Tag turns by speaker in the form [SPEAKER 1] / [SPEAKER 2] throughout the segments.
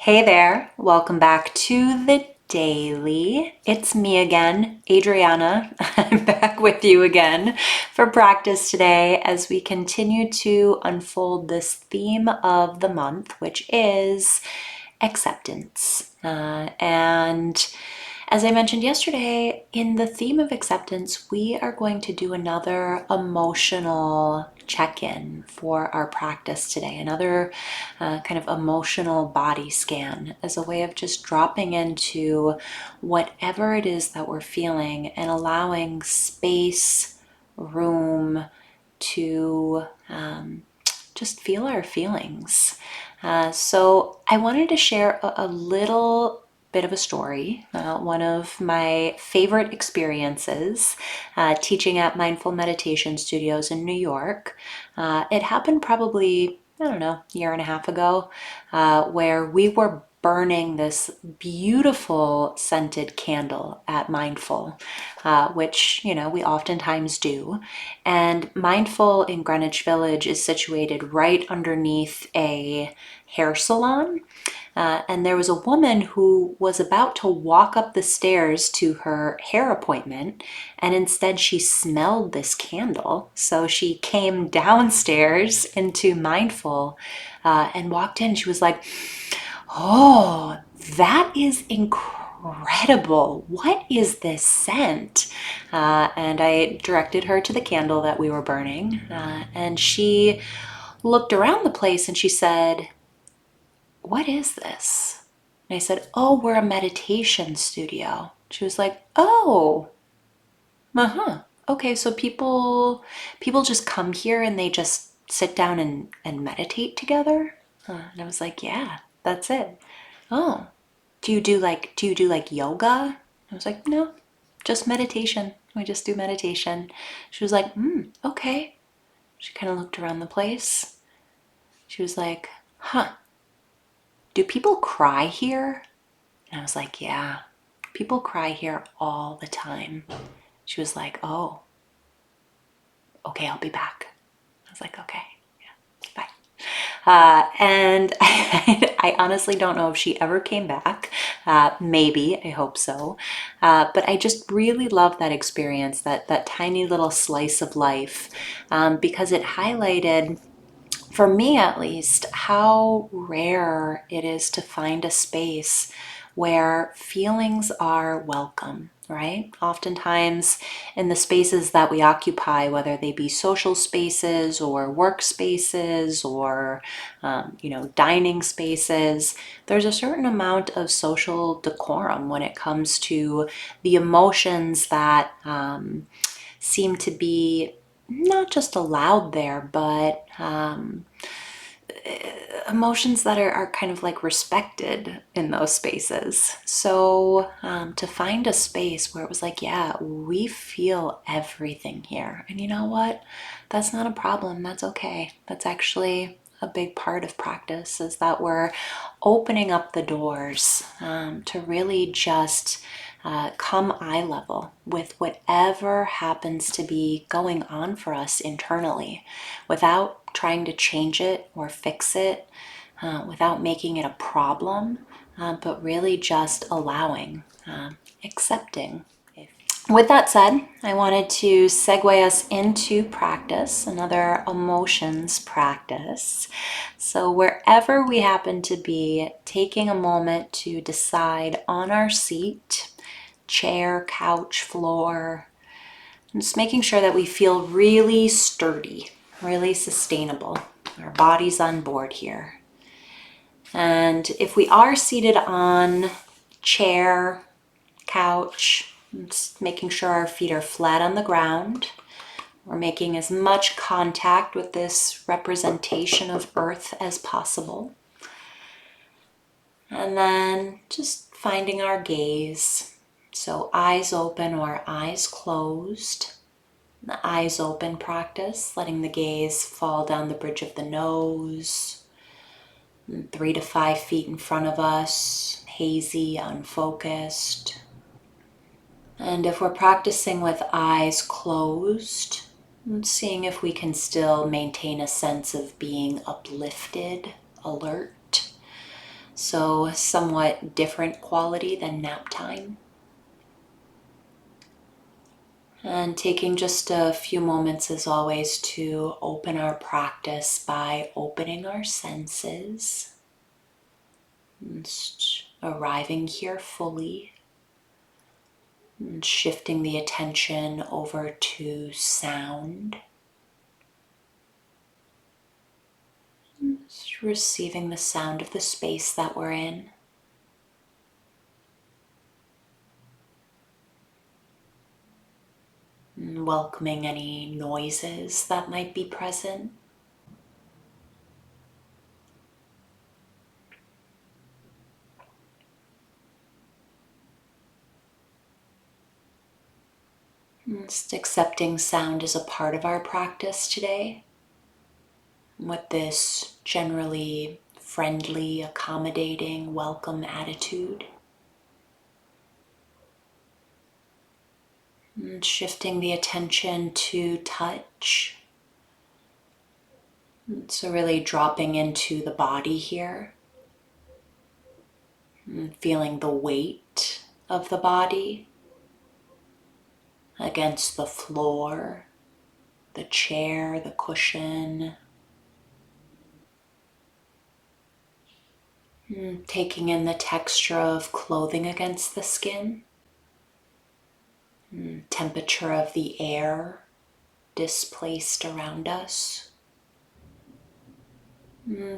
[SPEAKER 1] Hey there, welcome back to the daily. It's me again, Adriana. I'm back with you again for practice today as we continue to unfold this theme of the month, which is acceptance. And as I mentioned yesterday, in the theme of acceptance, we are going to do another emotional check-in for our practice today, another kind of emotional body scan as a way of just dropping into whatever it is that we're feeling and allowing space, room to just feel our feelings. So I wanted to share a little bit of a story. One of my favorite experiences teaching at Mindful Meditation Studios in New York. It happened probably, I don't know, a year and a half ago, where we were burning this beautiful scented candle at Mindful, which, we oftentimes do. And Mindful in Greenwich Village is situated right underneath a hair salon. And there was a woman who was about to walk up the stairs to her hair appointment, and instead she smelled this candle. So she came downstairs into Mindful and walked in. She was like, "Oh, that is incredible. What is this scent?" And I directed her to the candle that we were burning. And she looked around the place and she said, "What is this?" And I said, "Oh, we're a meditation studio." She was like, "Oh, uh-huh. Okay, so people just come here and they just sit down and meditate together?" And I was like, "Yeah, that's it." "Oh, do you do like yoga?" I was like, "No, just meditation. We just do meditation." She was like, okay." She kind of looked around the place. She was like, "Huh, do people cry here?" And I was like, "Yeah, people cry here all the time." She was like, "Oh, okay, I'll be back." I was like, "Okay, yeah, bye." And I honestly don't know if she ever came back. Maybe, I hope so. But I just really love that experience, that tiny little slice of life, because it highlighted, for me at least, how rare it is to find a space where feelings are welcome, right? Oftentimes in the spaces that we occupy, whether they be social spaces or work spaces or, dining spaces, there's a certain amount of social decorum when it comes to the emotions that seem to be not just allowed there, but emotions that are kind of like respected in those spaces. So to find a space where it was like, yeah, we feel everything here. And you know what? That's not a problem. That's okay. That's actually a big part of practice, is that we're opening up the doors to really just come eye level with whatever happens to be going on for us internally, without trying to change it or fix it, without making it a problem, but really just allowing, accepting. With that said, I wanted to segue us into practice, another emotions practice. So, wherever we happen to be, taking a moment to decide on our seat, chair, couch, floor, just making sure that we feel really sturdy, really sustainable. Our body's on board here. And if we are seated on chair, couch, just making sure our feet are flat on the ground. We're making as much contact with this representation of earth as possible. And then just finding our gaze. So eyes open or eyes closed. The eyes open practice, letting the gaze fall down the bridge of the nose, 3 to 5 feet in front of us, hazy, unfocused. And if we're practicing with eyes closed, seeing if we can still maintain a sense of being uplifted, alert. So somewhat different quality than nap time. And taking just a few moments as always to open our practice by opening our senses. And arriving here fully. And shifting the attention over to sound. Just receiving the sound of the space that we're in. And welcoming any noises that might be present. And just accepting sound as a part of our practice today. With this generally friendly, accommodating, welcome attitude. And shifting the attention to touch. And so really dropping into the body here. And feeling the weight of the body against the floor, the chair, the cushion. And taking in the texture of clothing against the skin. And temperature of the air displaced around us.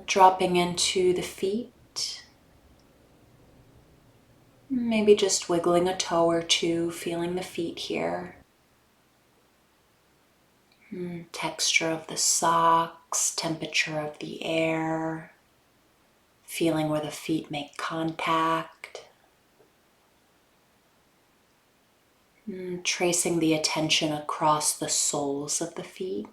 [SPEAKER 1] Dropping into the feet. Maybe just wiggling a toe or two, feeling the feet here. Texture of the socks, temperature of the air. Feeling where the feet make contact. Tracing the attention across the soles of the feet.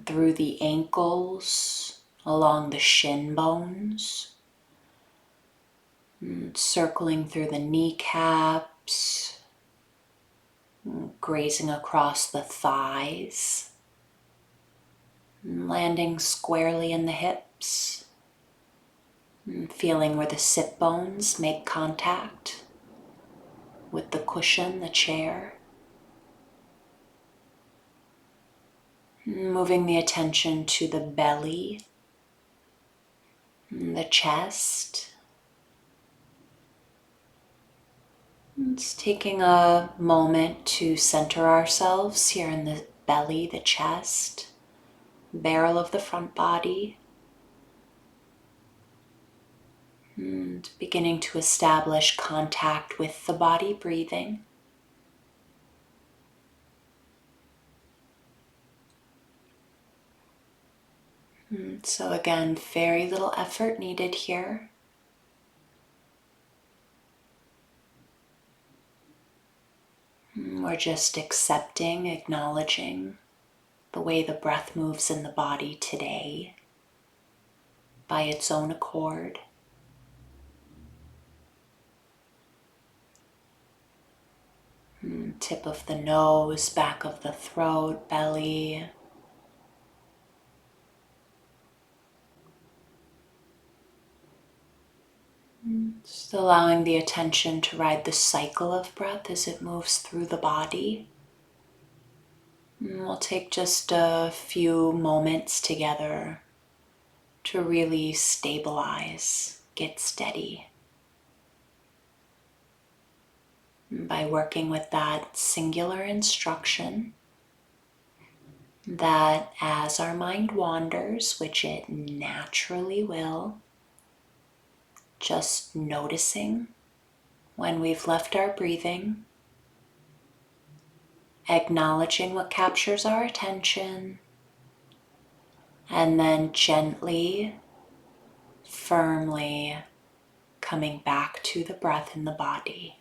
[SPEAKER 1] Through the ankles, along the shin bones. Circling through the kneecaps. Grazing across the thighs. Landing squarely in the hips. Feeling where the sit bones make contact with the cushion, the chair. Moving the attention to the belly, the chest. Just taking a moment to center ourselves here in the belly, the chest, barrel of the front body. And beginning to establish contact with the body, breathing. So again, very little effort needed here. We're just accepting, acknowledging the way the breath moves in the body today by its own accord. Tip of the nose, back of the throat, belly. Just allowing the attention to ride the cycle of breath as it moves through the body. We'll take just a few moments together to really stabilize, get steady. By working with that singular instruction that as our mind wanders, which it naturally will, just noticing when we've left our breathing, acknowledging what captures our attention, and then gently, firmly coming back to the breath in the body.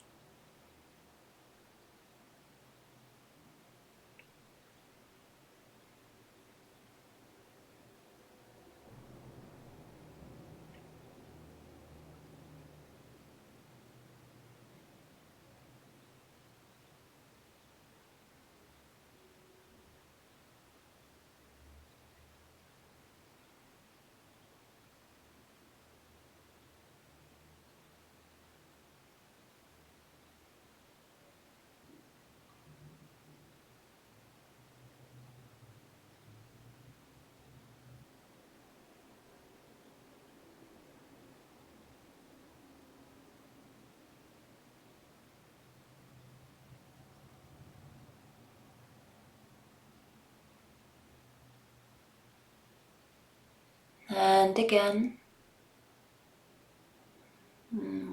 [SPEAKER 1] And again,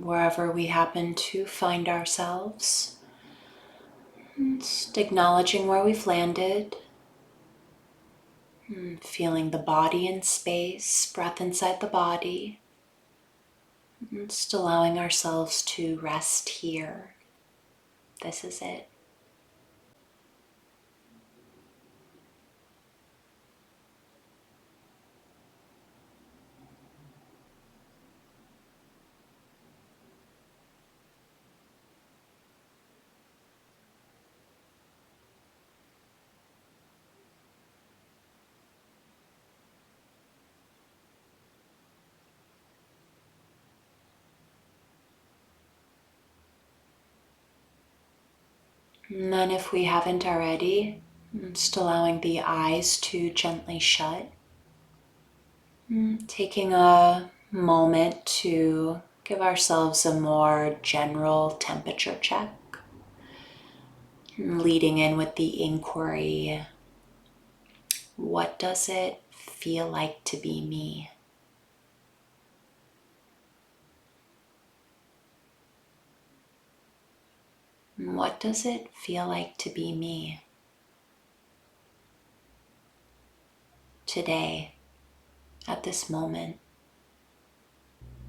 [SPEAKER 1] wherever we happen to find ourselves, just acknowledging where we've landed, feeling the body in space, breath inside the body, just allowing ourselves to rest here. This is it. And then if we haven't already, just allowing the eyes to gently shut. Taking a moment to give ourselves a more general temperature check. Leading in with the inquiry, what does it feel like to be me? What does it feel like to be me today, at this moment?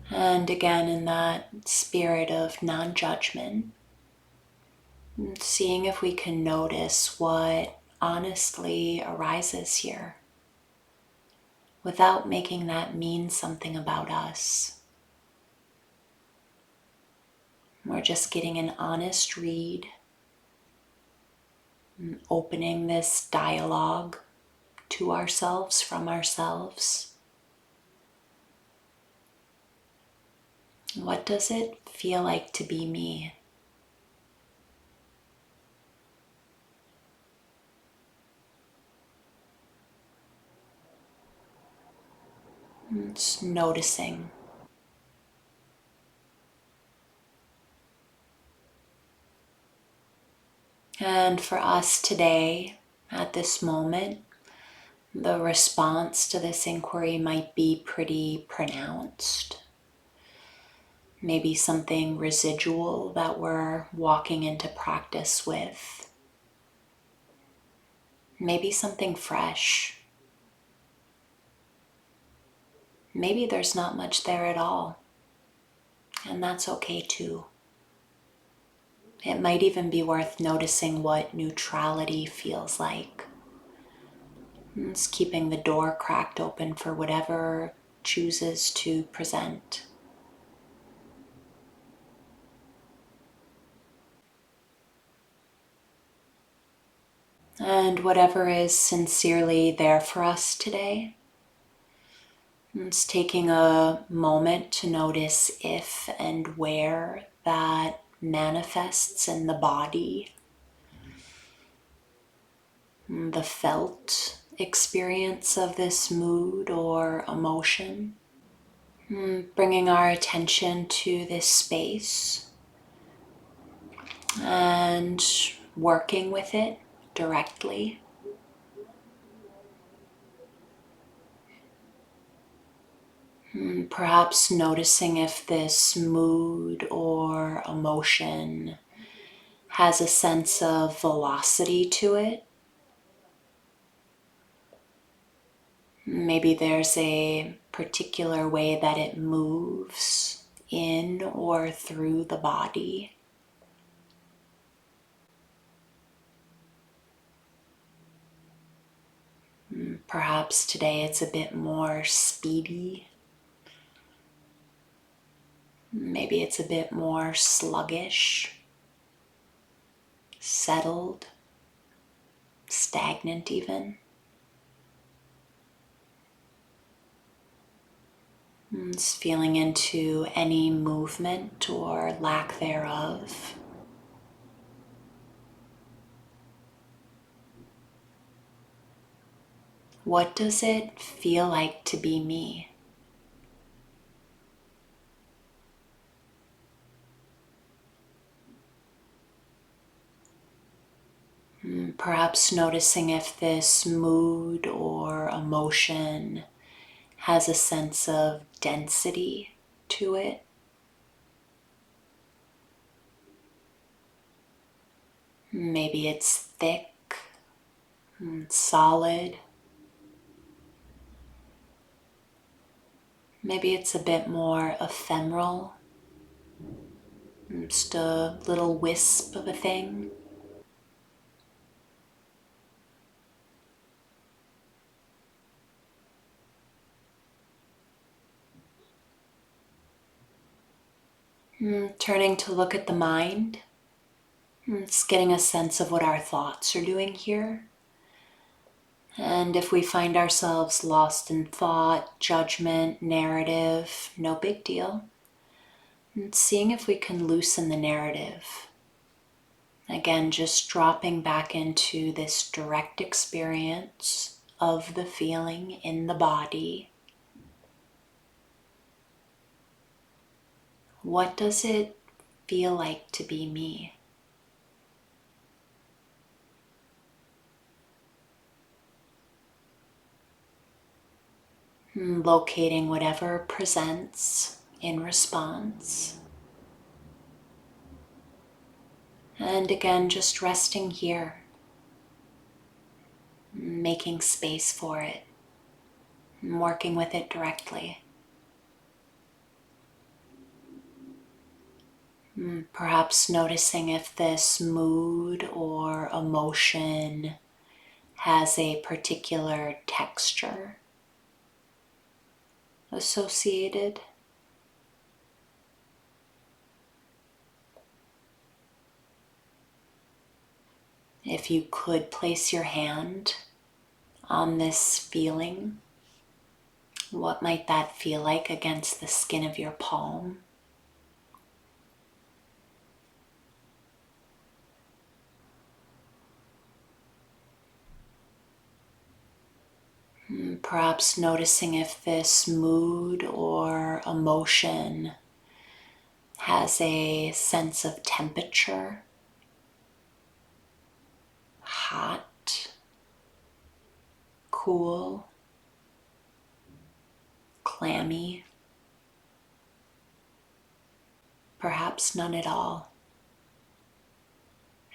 [SPEAKER 1] And again, in that spirit of non-judgment, seeing if we can notice what honestly arises here without making that mean something about us. We're just getting an honest read, opening this dialogue to ourselves, from ourselves. What does it feel like to be me? Just noticing. And for us today, at this moment, the response to this inquiry might be pretty pronounced. Maybe something residual that we're walking into practice with. Maybe something fresh. Maybe there's not much there at all, and that's okay too. It might even be worth noticing what neutrality feels like. It's keeping the door cracked open for whatever chooses to present. And whatever is sincerely there for us today, it's taking a moment to notice if and where that manifests in the body, the felt experience of this mood or emotion. Bringing our attention to this space and working with it directly. Perhaps noticing if this mood or emotion has a sense of velocity to it. Maybe there's a particular way that it moves in or through the body. Perhaps today it's a bit more speedy. Maybe it's a bit more sluggish, settled, stagnant even. Just feeling into any movement or lack thereof. What does it feel like to be me? Perhaps noticing if this mood or emotion has a sense of density to it. Maybe it's thick and solid. Maybe it's a bit more ephemeral, just a little wisp of a thing. Turning to look at the mind, it's getting a sense of what our thoughts are doing here. And if we find ourselves lost in thought, judgment, narrative, no big deal. And seeing if we can loosen the narrative. Again, just dropping back into this direct experience of the feeling in the body. What does it feel like to be me? Locating whatever presents in response. And again, just resting here, making space for it, and working with it directly. Perhaps noticing if this mood or emotion has a particular texture associated. If you could place your hand on this feeling, what might that feel like against the skin of your palm? Perhaps noticing if this mood or emotion has a sense of temperature, hot, cool, clammy, perhaps none at all.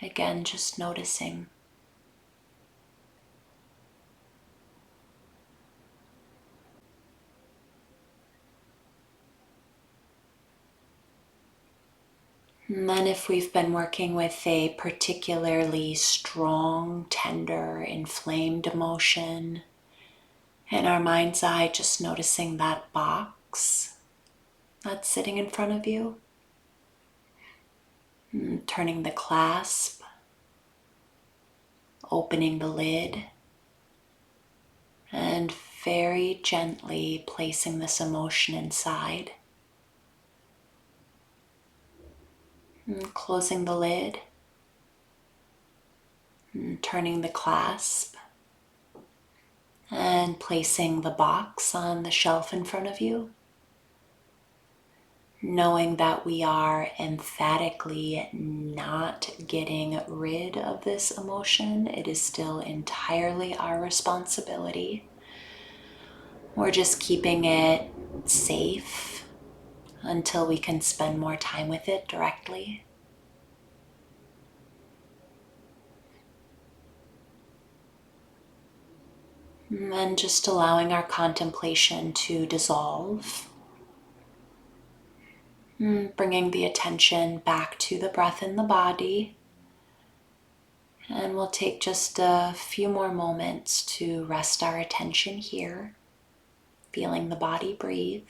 [SPEAKER 1] Again, just noticing. And then if we've been working with a particularly strong, tender, inflamed emotion, in our mind's eye, just noticing that box that's sitting in front of you. Turning the clasp, opening the lid, and very gently placing this emotion inside. Closing the lid, turning the clasp, and placing the box on the shelf in front of you. Knowing that we are emphatically not getting rid of this emotion. It is still entirely our responsibility. We're just keeping it safe until we can spend more time with it directly. And just allowing our contemplation to dissolve. Bringing the attention back to the breath in the body. And we'll take just a few more moments to rest our attention here, feeling the body breathe.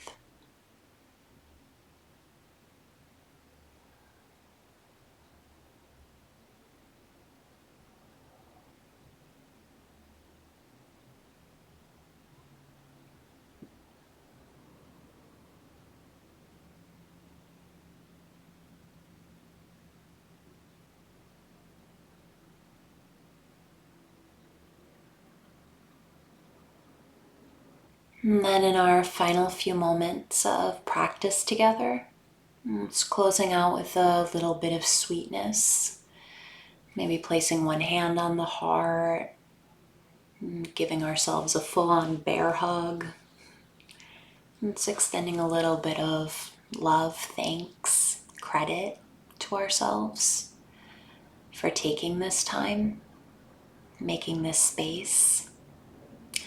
[SPEAKER 1] And then in our final few moments of practice together, it's closing out with a little bit of sweetness. Maybe placing one hand on the heart, giving ourselves a full-on bear hug. It's extending a little bit of love, thanks, credit to ourselves for taking this time, making this space,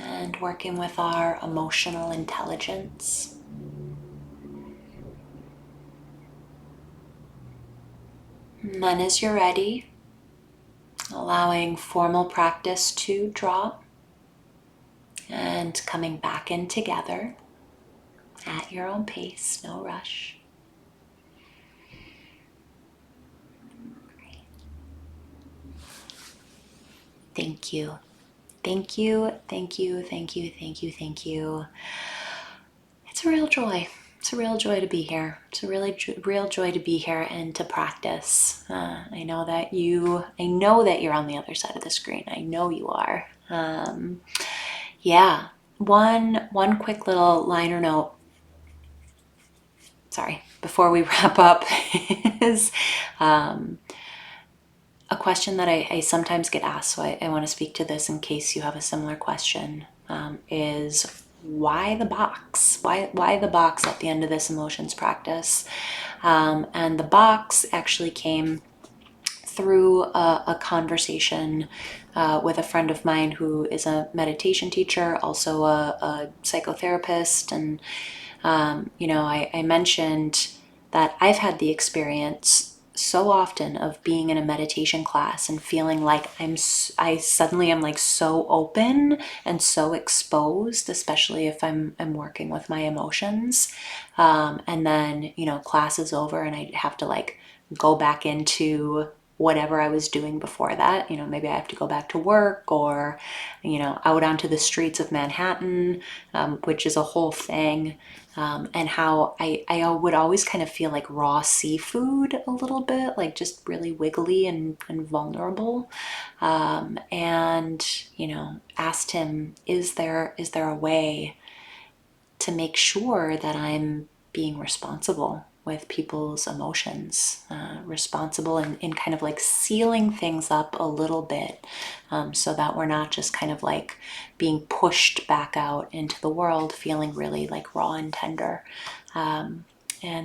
[SPEAKER 1] and working with our emotional intelligence. And then as you're ready, allowing formal practice to drop and coming back in together at your own pace, no rush. Thank you. Thank you, thank you, thank you, thank you, thank you. It's a real joy. It's a real joy to be here. It's a really real joy to be here and to practice. I know that you're on the other side of the screen. I know you are. Yeah. One quick little liner note. Sorry, before we wrap up is a question that I sometimes get asked. So I want to speak to this in case you have a similar question. Is why the box? Why the box at the end of this emotions practice? And the box actually came through a conversation with a friend of mine who is a meditation teacher, also a psychotherapist. And, I mentioned that I've had the experience so often of being in a meditation class and feeling like I suddenly am like so open and so exposed, especially if I'm working with my emotions. And then, class is over and I have to like go back into whatever I was doing before that. Maybe I have to go back to work or, out onto the streets of Manhattan, which is a whole thing. And how I would always kind of feel like raw seafood a little bit, like just really wiggly and vulnerable. And, asked him, is there a way to make sure that I'm being responsible with people's emotions, responsible in kind of like sealing things up a little bit, so that we're not just kind of like being pushed back out into the world feeling really like raw and tender. And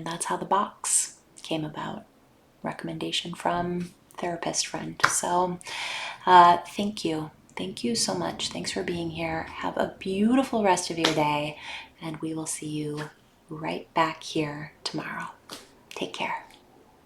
[SPEAKER 1] that's how the box came about. Recommendation from therapist friend. So thank you. Thank you so much. Thanks for being here. Have a beautiful rest of your day, and we will see you right back here tomorrow. Take care.